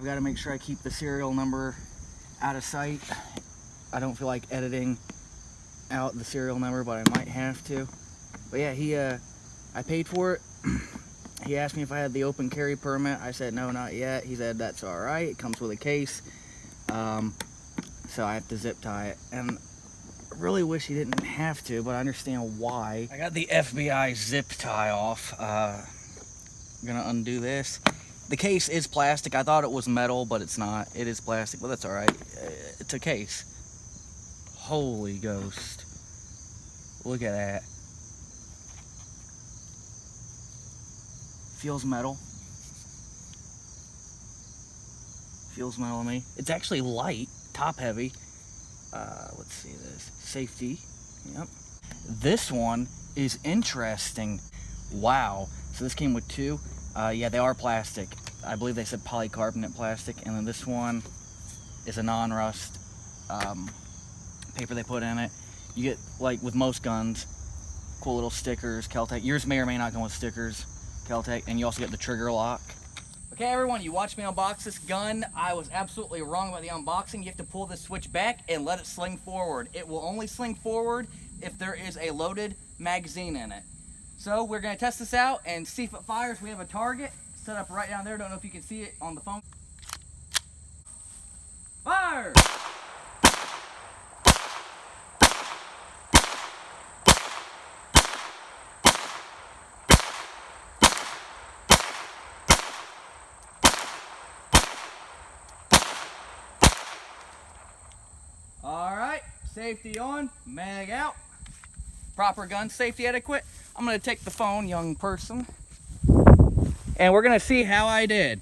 I gotta make sure I keep the serial number out of sight. I don't feel like editing out the serial number, but I might have to. But yeah, I paid for it. He asked me if I had the open carry permit. I said no, not yet. He said that's all right. It comes with a case. So I have to zip tie it. And I really wish he didn't have to, but I understand why. I got the FBI zip tie off. I'm gonna undo this. The case is plastic. I thought it was metal, but it's not. It is plastic, but that's all right. It's a case. Holy ghost. Look at that. Feels metal. Feels metal to me. It's actually light, top heavy. Let's see this. Safety. Yep. This one is interesting. Wow. So this came with two. Yeah, they are plastic. I believe they said polycarbonate plastic. And then this one is a non-rust paper they put in it. You get, like with most guns, cool little stickers, Kel-Tec. Yours may or may not come with stickers, Kel-Tec. And you also get the trigger lock. Okay, everyone, you watched me unbox this gun. I was absolutely wrong about the unboxing. You have to pull this switch back and let it sling forward. It will only sling forward if there is a loaded magazine in it. So we're gonna test this out and see if it fires. We have a target set up right down there. Don't know if you can see it on the phone. Fire! All right, safety on, mag out. Proper gun safety etiquette. I'm gonna take the phone, young person, and we're gonna see how I did.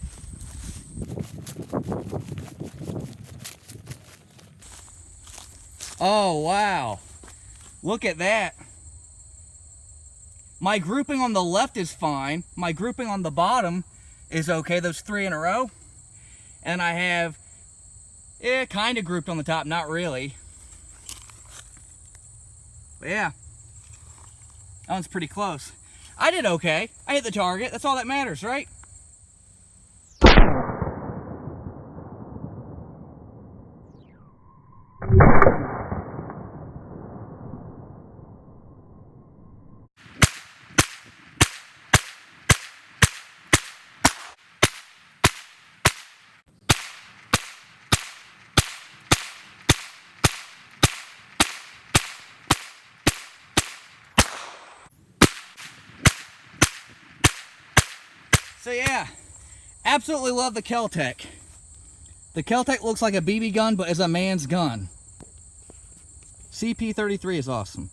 Oh, wow. Look at that. My grouping on the left is fine. My grouping on the bottom is okay, those three in a row. And I have, kind of grouped on the top, not really. But yeah, that one's pretty close. I did okay. I hit the target. That's all that matters, right? So yeah, absolutely love the Kel-Tec. The Kel-Tec looks like a BB gun, but is a man's gun. CP33 is awesome.